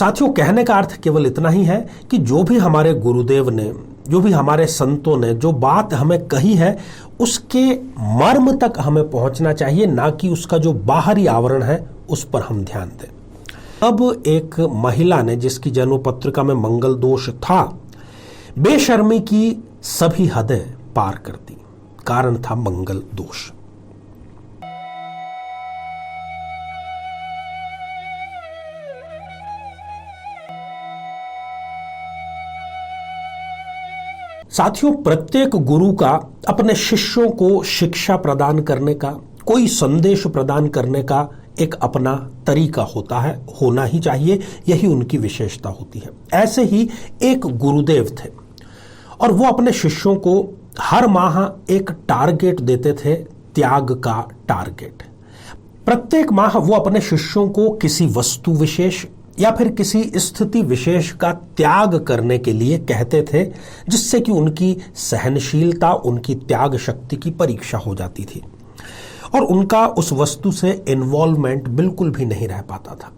साथियों, कहने का अर्थ केवल इतना ही है कि जो भी हमारे गुरुदेव ने, जो भी हमारे संतों ने जो बात हमें कही है, उसके मर्म तक हमें पहुंचना चाहिए, ना कि उसका जो बाहरी आवरण है उस पर हम ध्यान दें। अब एक महिला ने, जिसकी जन्म पत्रिका में मंगल दोष था, बेशर्मी की सभी हदें पार कर दी। कारण था मंगल दोष। साथियों, प्रत्येक गुरु का अपने शिष्यों को शिक्षा प्रदान करने का, कोई संदेश प्रदान करने का एक अपना तरीका होता है, होना ही चाहिए, यही उनकी विशेषता होती है। ऐसे ही एक गुरुदेव थे और वो अपने शिष्यों को हर माह एक टारगेट देते थे, त्याग का टारगेट। प्रत्येक माह वो अपने शिष्यों को किसी वस्तु विशेष या फिर किसी स्थिति विशेष का त्याग करने के लिए कहते थे, जिससे कि उनकी सहनशीलता, उनकी त्याग शक्ति की परीक्षा हो जाती थी और उनका उस वस्तु से इन्वॉल्वमेंट बिल्कुल भी नहीं रह पाता था।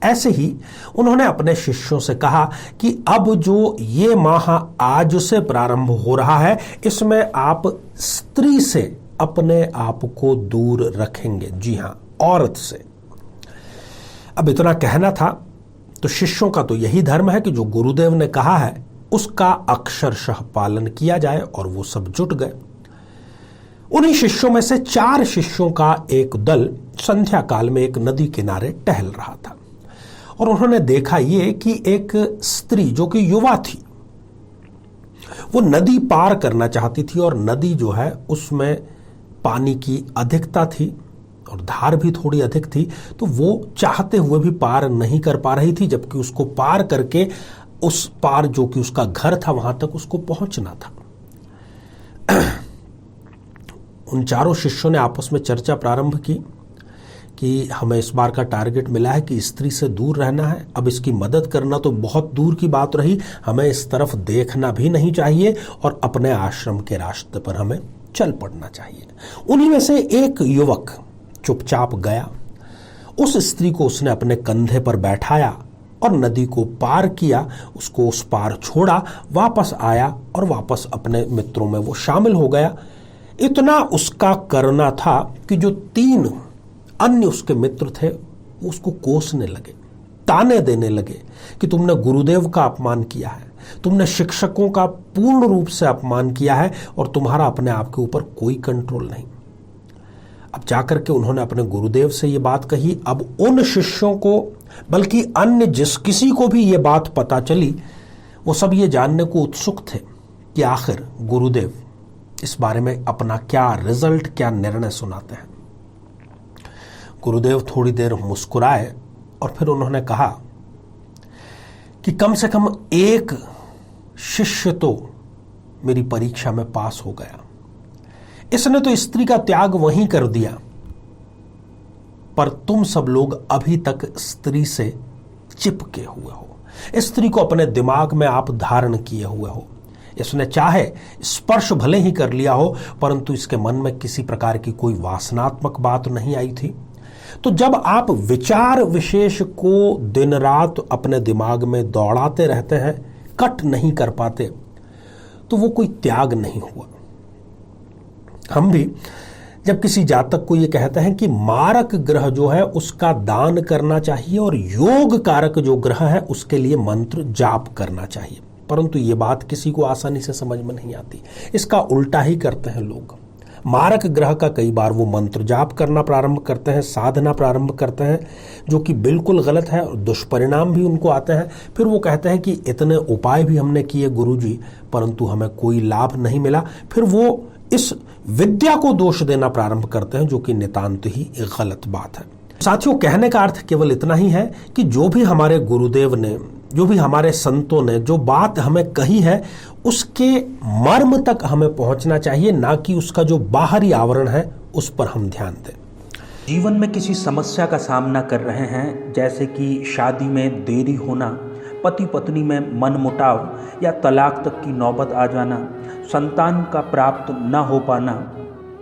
ऐसे ही उन्होंने अपने शिष्यों से कहा कि अब जो ये माह आज से प्रारंभ हो रहा है, इसमें आप स्त्री से अपने आप को दूर रखेंगे। जी हां, औरत से। अब इतना कहना था तो शिष्यों का तो यही धर्म है कि जो गुरुदेव ने कहा है उसका अक्षरशः पालन किया जाए, और वो सब जुट गए। उन्हीं शिष्यों में से 4 शिष्यों का एक दल संध्या काल में एक नदी किनारे टहल रहा था और उन्होंने देखा ये कि एक स्त्री जो कि युवा थी, वो नदी पार करना चाहती थी और नदी जो है उसमें पानी की अधिकता थी और धार भी थोड़ी अधिक थी, तो वो चाहते हुए भी पार नहीं कर पा रही थी, जबकि उसको पार करके उस पार जो कि उसका घर था वहां तक उसको पहुंचना था। उन 4 शिष्यों ने आपस में चर्चा प्रारंभ की कि हमें इस बार का टारगेट मिला है कि स्त्री से दूर रहना है। अब इसकी मदद करना तो बहुत दूर की बात रही, हमें इस तरफ देखना भी नहीं चाहिए और अपने आश्रम के रास्ते पर हमें चल पड़ना चाहिए। उन्हीं में से एक युवक चुपचाप गया, उस स्त्री को उसने अपने कंधे पर बैठाया और नदी को पार किया, उसको उस पार छोड़ा, वापस आया और वापस अपने मित्रों में वो शामिल हो गया। इतना उसका करना था कि जो 3 अन्य उसके मित्र थे वो उसको कोसने लगे, ताने देने लगे कि तुमने गुरुदेव का अपमान किया है, तुमने शिक्षकों का पूर्ण रूप से अपमान किया है और तुम्हारा अपने आप के ऊपर कोई कंट्रोल नहीं। अब जाकर के उन्होंने अपने गुरुदेव से ये बात कही। अब उन शिष्यों को, बल्कि अन्य जिस किसी को भी ये बात पता चली, वो सब ये जानने को उत्सुक थे कि आखिर गुरुदेव इस बारे में अपना क्या रिजल्ट, क्या निर्णय सुनाते हैं। गुरुदेव थोड़ी देर मुस्कुराए और फिर उन्होंने कहा कि कम से कम एक शिष्य तो मेरी परीक्षा में पास हो गया। इसने तो स्त्री का त्याग वहीं कर दिया, पर तुम सब लोग अभी तक स्त्री से चिपके हुए हो, स्त्री को अपने दिमाग में आप धारण किए हुए हो। इसने चाहे स्पर्श भले ही कर लिया हो, परंतु इसके मन में किसी प्रकार की कोई वासनात्मक बात नहीं आई थी। तो जब आप विचार विशेष को दिन रात अपने दिमाग में दौड़ाते रहते हैं, कट नहीं कर पाते, तो वो कोई त्याग नहीं हुआ। हम भी जब किसी जातक को ये कहते हैं कि मारक ग्रह जो है उसका दान करना चाहिए और योग कारक जो ग्रह है उसके लिए मंत्र जाप करना चाहिए, परंतु ये बात किसी को आसानी से समझ में नहीं आती। इसका उल्टा ही करते हैं लोग। मारक ग्रह का कई बार वो मंत्र जाप करना प्रारंभ करते हैं, साधना प्रारंभ करते हैं, जो कि बिल्कुल गलत है और दुष्परिणाम भी उनको आते हैं। फिर वो कहते हैं कि इतने उपाय भी हमने किए गुरुजी, परंतु हमें कोई लाभ नहीं मिला। फिर वो इस विद्या को दोष देना प्रारंभ करते हैं, जो कि नितांत ही एक गलत बात है। साथियों, कहने का अर्थ केवल इतना ही है कि जो भी हमारे गुरुदेव ने, जो भी हमारे संतों ने जो बात हमें कही है, उसके मर्म तक हमें पहुंचना चाहिए, ना कि उसका जो बाहरी आवरण है उस पर हम ध्यान दें। जीवन में किसी समस्या का सामना कर रहे हैं, जैसे कि शादी में देरी होना, पति पत्नी में मनमुटाव या तलाक तक की नौबत आ जाना, संतान का प्राप्त न हो पाना,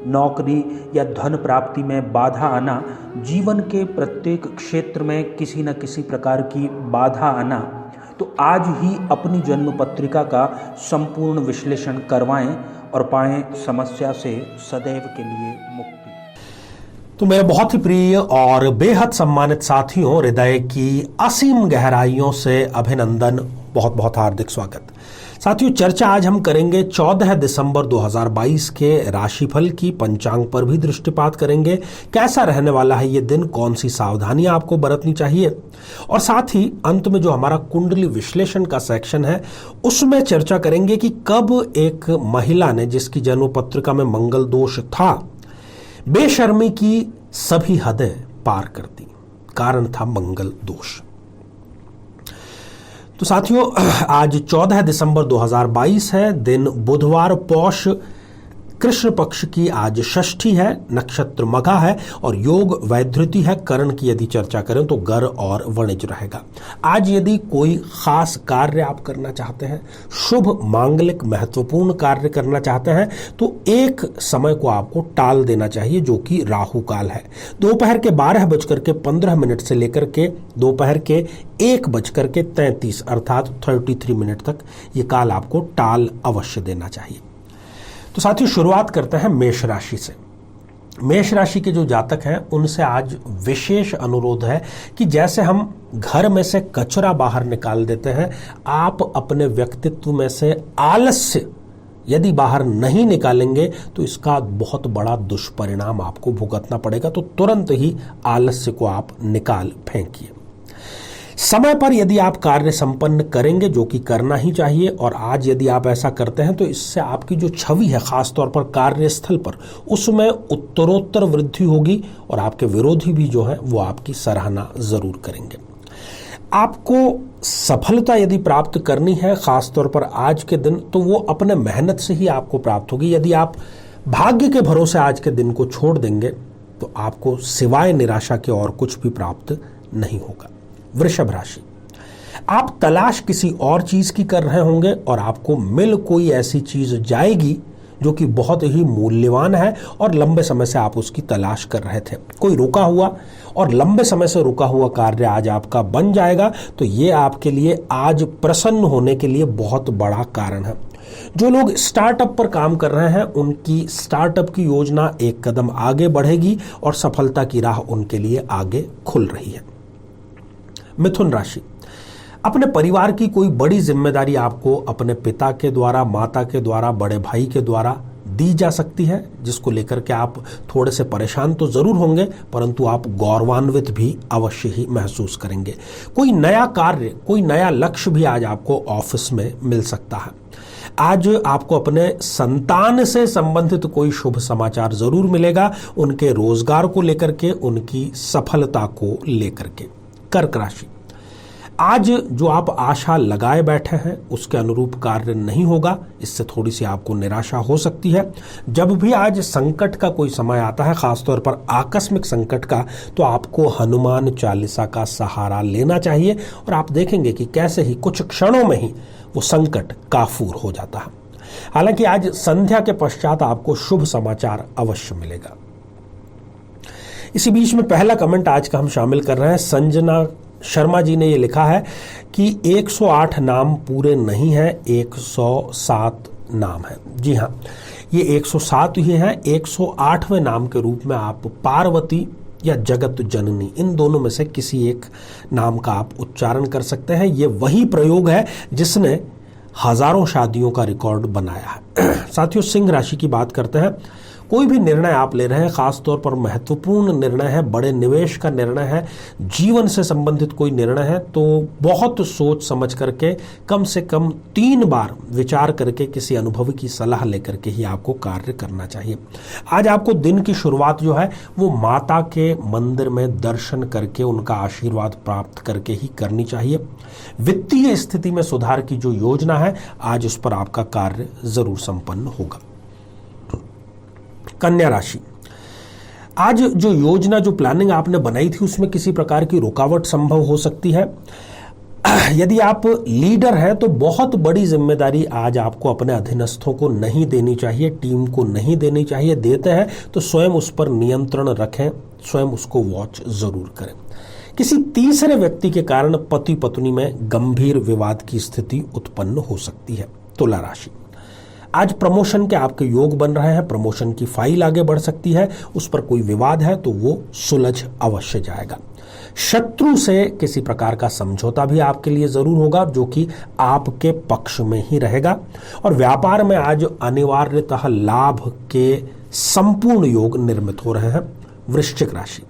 नौकरी या धन प्राप्ति में बाधा आना, जीवन के प्रत्येक क्षेत्र में किसी न किसी प्रकार की बाधा आना, तो आज ही अपनी जन्म पत्रिका का संपूर्ण विश्लेषण करवाएं और पाएं समस्या से सदैव के लिए मुक्ति। तो मेरे बहुत ही प्रिय और बेहद सम्मानित साथियों, हृदय की असीम गहराइयों से अभिनंदन, बहुत बहुत हार्दिक स्वागत। साथियों, चर्चा आज हम करेंगे 14 दिसंबर 2022 के राशिफल की। पंचांग पर भी दृष्टिपात करेंगे, कैसा रहने वाला है ये दिन, कौन सी सावधानियां आपको बरतनी चाहिए, और साथ ही अंत में जो हमारा कुंडली विश्लेषण का सेक्शन है उसमें चर्चा करेंगे कि कब एक महिला ने, जिसकी जन्म पत्रिका में मंगल दोष था, बेशर्मी की सभी हदें पार कर दी। कारण था मंगल दोष। तो साथियों, आज 14 दिसंबर 2022 है, दिन बुधवार, पौष कृष्ण पक्ष की आज षष्ठी है, नक्षत्र मघा है और योग वैधृति है। करण की यदि चर्चा करें तो गर और वणिज रहेगा। आज यदि कोई खास कार्य आप करना चाहते हैं, शुभ मांगलिक महत्वपूर्ण कार्य करना चाहते हैं, तो एक समय को आपको टाल देना चाहिए, जो कि राहु काल है। दोपहर के 12:15 से लेकर के दोपहर के 1:33 अर्थात 33 मिनट तक ये काल आपको टाल अवश्य देना चाहिए। तो साथियों, शुरुआत करते हैं मेष राशि से। मेष राशि के जो जातक हैं उनसे आज विशेष अनुरोध है कि जैसे हम घर में से कचरा बाहर निकाल देते हैं, आप अपने व्यक्तित्व में से आलस्य यदि बाहर नहीं निकालेंगे तो इसका बहुत बड़ा दुष्परिणाम आपको भुगतना पड़ेगा। तो तुरंत ही आलस्य को आप निकाल फेंकिए। समय पर यदि आप कार्य संपन्न करेंगे, जो कि करना ही चाहिए, और आज यदि आप ऐसा करते हैं तो इससे आपकी जो छवि है खासतौर पर कार्यस्थल पर, उसमें उत्तरोत्तर वृद्धि होगी और आपके विरोधी भी जो है वो आपकी सराहना जरूर करेंगे। आपको सफलता यदि प्राप्त करनी है खासतौर पर आज के दिन, तो वो अपने मेहनत से ही आपको प्राप्त होगी। यदि आप भाग्य के भरोसे आज के दिन को छोड़ देंगे तो आपको सिवाय निराशा के और कुछ भी प्राप्त नहीं होगा। वृषभ राशि, आप तलाश किसी और चीज की कर रहे होंगे और आपको मिल कोई ऐसी चीज जाएगी जो कि बहुत ही मूल्यवान है और लंबे समय से आप उसकी तलाश कर रहे थे। कोई रुका हुआ और लंबे समय से रुका हुआ कार्य आज आपका बन जाएगा। तो ये आपके लिए आज प्रसन्न होने के लिए बहुत बड़ा कारण है। जो लोग स्टार्टअप पर काम कर रहे हैं, उनकी स्टार्टअप की योजना एक कदम आगे बढ़ेगी और सफलता की राह उनके लिए आगे खुल रही है। मिथुन राशि, अपने परिवार की कोई बड़ी जिम्मेदारी आपको अपने पिता के द्वारा, माता के द्वारा, बड़े भाई के द्वारा दी जा सकती है, जिसको लेकर के आप थोड़े से परेशान तो जरूर होंगे, परंतु आप गौरवान्वित भी अवश्य ही महसूस करेंगे। कोई नया कार्य, कोई नया लक्ष्य भी आज आपको ऑफिस में मिल सकता है। आज आपको अपने संतान से संबंधित कोई शुभ समाचार जरूर मिलेगा, उनके रोजगार को लेकर के, उनकी सफलता को लेकर के। कर्क राशि, आज जो आप आशा लगाए बैठे हैं उसके अनुरूप कार्य नहीं होगा, इससे थोड़ी सी आपको निराशा हो सकती है। जब भी आज संकट का कोई समय आता है, खासतौर पर आकस्मिक संकट का, तो आपको हनुमान चालीसा का सहारा लेना चाहिए और आप देखेंगे कि कैसे ही कुछ क्षणों में ही वो संकट काफूर हो जाता है। हालांकि आज संध्या के पश्चात आपको शुभ समाचार अवश्य मिलेगा। इसी बीच में पहला कमेंट आज का हम शामिल कर रहे हैं। संजना शर्मा जी ने ये लिखा है कि 108 नाम पूरे नहीं है, 107 नाम है। जी हाँ, ये 107 ही हैं। 108वें नाम के रूप में आप पार्वती या जगत जननी, इन दोनों में से किसी एक नाम का आप उच्चारण कर सकते हैं। ये वही प्रयोग है जिसने हजारों शादियों का रिकॉर्ड बनाया है। साथियों, सिंह राशि की बात करते हैं। कोई भी निर्णय आप ले रहे हैं, खासतौर पर महत्वपूर्ण निर्णय है, बड़े निवेश का निर्णय है, जीवन से संबंधित कोई निर्णय है, तो बहुत सोच समझ करके कम से कम 3 बार विचार करके किसी अनुभवी की सलाह लेकर के ही आपको कार्य करना चाहिए। आज आपको दिन की शुरुआत जो है वो माता के मंदिर में दर्शन करके, उनका आशीर्वाद प्राप्त करके ही करनी चाहिए। वित्तीय स्थिति में सुधार की जो योजना है, आज उस पर आपका कार्य जरूर संपन्न होगा। कन्या राशि, आज जो योजना, जो प्लानिंग आपने बनाई थी, उसमें किसी प्रकार की रुकावट संभव हो सकती है। यदि आप लीडर हैं तो बहुत बड़ी जिम्मेदारी आज आपको अपने अधीनस्थों को नहीं देनी चाहिए, टीम को नहीं देनी चाहिए। देते हैं तो स्वयं उस पर नियंत्रण रखें, स्वयं उसको वॉच जरूर करें। किसी तीसरे व्यक्ति के कारण पति पत्नी में गंभीर विवाद की स्थिति उत्पन्न हो सकती है। तुला राशि, आज प्रमोशन के आपके योग बन रहे हैं, प्रमोशन की फाइल आगे बढ़ सकती है, उस पर कोई विवाद है तो वो सुलझ अवश्य जाएगा। शत्रु से किसी प्रकार का समझौता भी आपके लिए जरूर होगा जो कि आपके पक्ष में ही रहेगा। और व्यापार में आज अनिवार्यतः लाभ के संपूर्ण योग निर्मित हो रहे हैं। वृश्चिक राशि,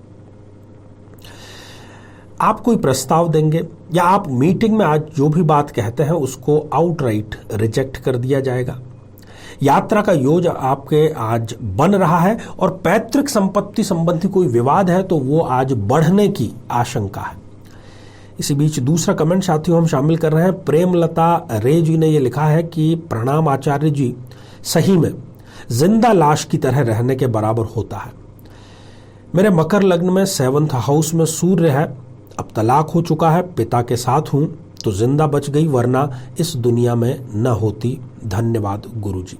आप कोई प्रस्ताव देंगे या आप मीटिंग में आज जो भी बात कहते हैं उसको आउटराइट रिजेक्ट कर दिया जाएगा। यात्रा का योज आपके आज बन रहा है और पैतृक संपत्ति संबंधी कोई विवाद है तो वो आज बढ़ने की आशंका है। इसी बीच दूसरा कमेंट साथियों हम शामिल कर रहे हैं। प्रेमलता रे जी ने ये लिखा है कि प्रणाम आचार्य जी, सही में जिंदा लाश की तरह रहने के बराबर होता है। मेरे मकर लग्न में 7th हाउस में सूर्य है, अब तलाक हो चुका है, पिता के साथ हूं तो जिंदा बच गई वरना इस दुनिया में न होती। धन्यवाद गुरुजी।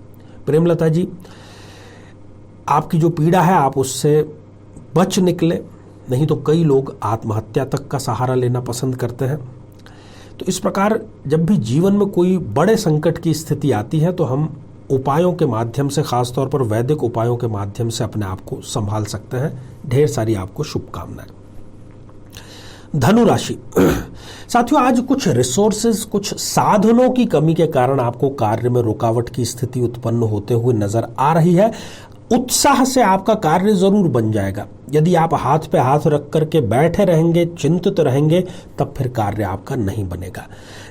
प्रेमलता जी, आपकी जो पीड़ा है आप उससे बच निकले, नहीं तो कई लोग आत्महत्या तक का सहारा लेना पसंद करते हैं। तो इस प्रकार जब भी जीवन में कोई बड़े संकट की स्थिति आती है तो हम उपायों के माध्यम से, खासतौर पर वैदिक उपायों के माध्यम से अपने आप को संभाल सकते हैं। ढेर सारी आपको शुभकामनाएं। धनु राशि, साथियों आज कुछ रिसोर्सेज, कुछ साधनों की कमी के कारण आपको कार्य में रुकावट की स्थिति उत्पन्न होते हुए नजर आ रही है। उत्साह से आपका कार्य जरूर बन जाएगा। यदि आप हाथ पे हाथ रख करके बैठे रहेंगे, चिंतित रहेंगे, तब फिर कार्य आपका नहीं बनेगा।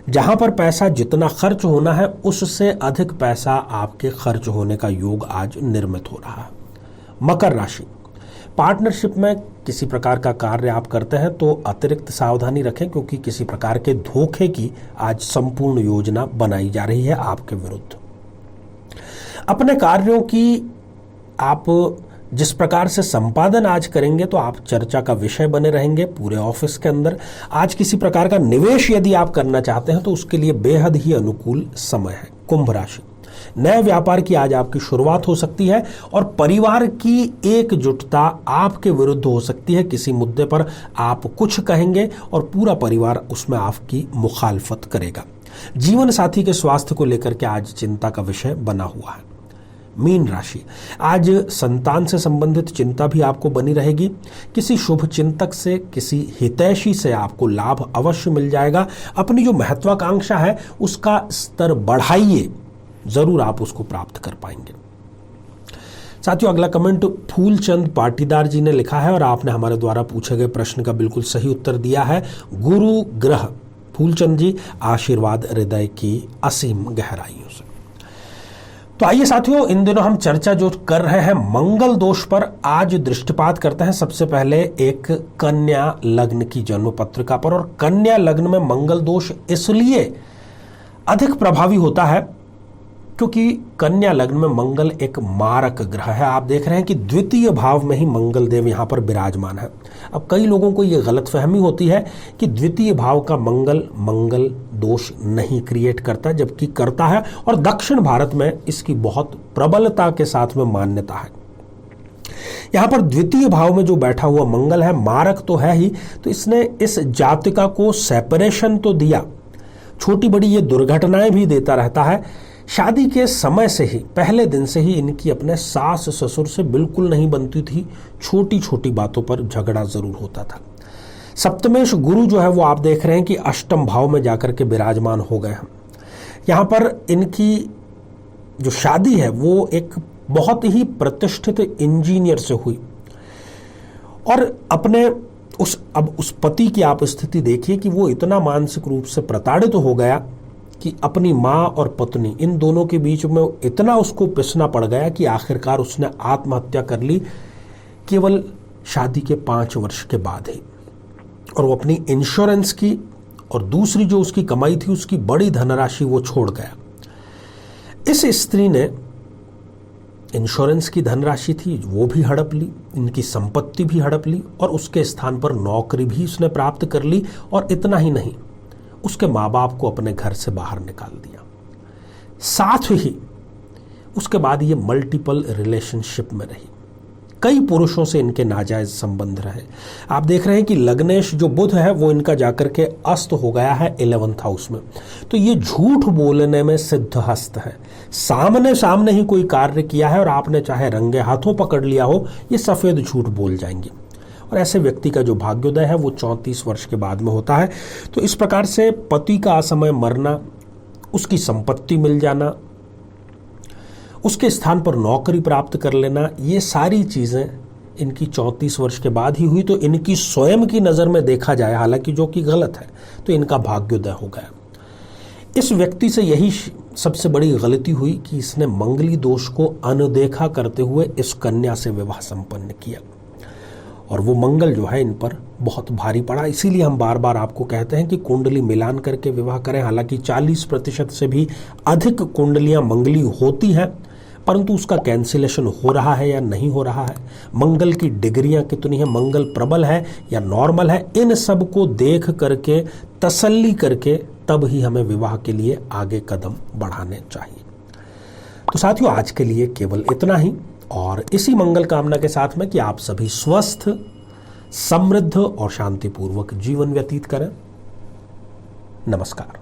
जहां पर पैसा जितना खर्च होना है उससे अधिक पैसा आपके खर्च होने का योग आज निर्मित हो रहा है। मकर राशि, पार्टनरशिप में किसी प्रकार का कार्य आप करते हैं तो अतिरिक्त सावधानी रखें क्योंकि किसी प्रकार के धोखे की आज संपूर्ण योजना बनाई जा रही है आपके विरुद्ध। अपने कार्यों की आप जिस प्रकार से संपादन आज करेंगे तो आप चर्चा का विषय बने रहेंगे पूरे ऑफिस के अंदर। आज किसी प्रकार का निवेश यदि आप करना चाहते हैं तो उसके लिए बेहद ही अनुकूल समय है। कुंभ राशि, नए व्यापार की आज आपकी शुरुआत हो सकती है और परिवार की एकजुटता आपके विरुद्ध हो सकती है। किसी मुद्दे पर आप कुछ कहेंगे और पूरा परिवार उसमें आपकी मुखालफत करेगा। जीवन साथी के स्वास्थ्य को लेकर के आज चिंता का विषय बना हुआ है। मीन राशि, आज संतान से संबंधित चिंता भी आपको बनी रहेगी। किसी शुभ चिंतक से, किसी हितैषी से आपको लाभ अवश्य मिल जाएगा। अपनी जो महत्वाकांक्षा है उसका स्तर बढ़ाइए, जरूर आप उसको प्राप्त कर पाएंगे। साथियों अगला कमेंट फूलचंद पाटीदार जी ने लिखा है और आपने हमारे द्वारा पूछे गए प्रश्न का बिल्कुल सही उत्तर दिया है। गुरु ग्रह फूलचंद जी, आशीर्वाद हृदय की असीम गहराइयों से। तो आइए साथियों, इन दिनों हम चर्चा जो कर रहे हैं मंगल दोष पर, आज दृष्टिपात करते हैं सबसे पहले एक कन्या लग्न की जन्म पत्रिका पर। और कन्या लग्न में मंगल दोष इसलिए अधिक प्रभावी होता है क्योंकि कन्या लग्न में मंगल एक मारक ग्रह है। आप देख रहे हैं कि द्वितीय भाव में ही मंगल देव यहां पर विराजमान है। अब कई लोगों को यह गलतफहमी होती है कि द्वितीय भाव का मंगल दोष नहीं क्रिएट करता, जबकि करता है और दक्षिण भारत में इसकी बहुत प्रबलता के साथ में मान्यता है। यहां पर द्वितीय भाव में जो बैठा हुआ मंगल है, मारक तो है ही, तो इसने इस जातिका को सेपरेशन तो दिया, छोटी बड़ी ये दुर्घटनाएं भी देता रहता है। शादी के समय से ही, पहले दिन से ही इनकी अपने सास ससुर से बिल्कुल नहीं बनती थी। छोटी छोटी बातों पर झगड़ा जरूर होता था। सप्तमेश गुरु जो है वो आप देख रहे हैं कि अष्टम भाव में जाकर के विराजमान हो गए हैं। यहां पर इनकी जो शादी है वो एक बहुत ही प्रतिष्ठित इंजीनियर से हुई और अपने उस पति की आप स्थिति देखिए कि वो इतना मानसिक रूप से प्रताड़ित हो गया कि अपनी माँ और पत्नी इन दोनों के बीच में इतना उसको पिसना पड़ गया कि आखिरकार उसने आत्महत्या कर ली, केवल शादी के 5 वर्ष के बाद ही। और वो अपनी इंश्योरेंस की और दूसरी जो उसकी कमाई थी उसकी बड़ी धनराशि वो छोड़ गया। इस स्त्री ने इंश्योरेंस की धनराशि थी वो भी हड़प ली, इनकी संपत्ति भी हड़प ली और उसके स्थान पर नौकरी भी उसने प्राप्त कर ली। और इतना ही नहीं, उसके माँ बाप को अपने घर से बाहर निकाल दिया। साथ ही उसके बाद ये मल्टीपल रिलेशनशिप में रही, कई पुरुषों से इनके नाजायज संबंध रहे। आप देख रहे हैं कि लग्नेश जो बुध है वो इनका जाकर के अस्त हो गया है 11th हाउस में। तो ये झूठ बोलने में सिद्धहस्त है। सामने सामने ही कोई कार्य किया है और आपने चाहे रंगे हाथों पकड़ लिया हो, ये सफेद झूठ बोल जाएंगे। और ऐसे व्यक्ति का जो भाग्योदय है वो 34 वर्ष के बाद में होता है। तो इस प्रकार से पति का असमय मरना, उसकी संपत्ति मिल जाना, उसके स्थान पर नौकरी प्राप्त कर लेना, ये सारी चीज़ें इनकी 34 वर्ष के बाद ही हुई। तो इनकी स्वयं की नज़र में देखा जाए, हालांकि जो कि गलत है, तो इनका भाग्योदय हो गया। इस व्यक्ति से यही सबसे बड़ी गलती हुई कि इसने मंगली दोष को अनदेखा करते हुए इस कन्या से विवाह संपन्न किया, और वो मंगल जो है इन पर बहुत भारी पड़ा। इसीलिए हम बार बार आपको कहते हैं कि कुंडली मिलान करके विवाह करें। हालांकि 40% से भी अधिक कुंडलियां मंगली होती हैं, परंतु उसका कैंसिलेशन हो रहा है या नहीं हो रहा है, मंगल की डिग्रियां कितनी है, मंगल प्रबल है या नॉर्मल है, इन सब को देख करके तसल्ली करके तब ही हमें विवाह के लिए आगे कदम बढ़ाने चाहिए। तो साथियों, आज के लिए केवल इतना ही, और इसी मंगल कामना के साथ में कि आप सभी स्वस्थ, समृद्ध और शांतिपूर्वक जीवन व्यतीत करें। नमस्कार।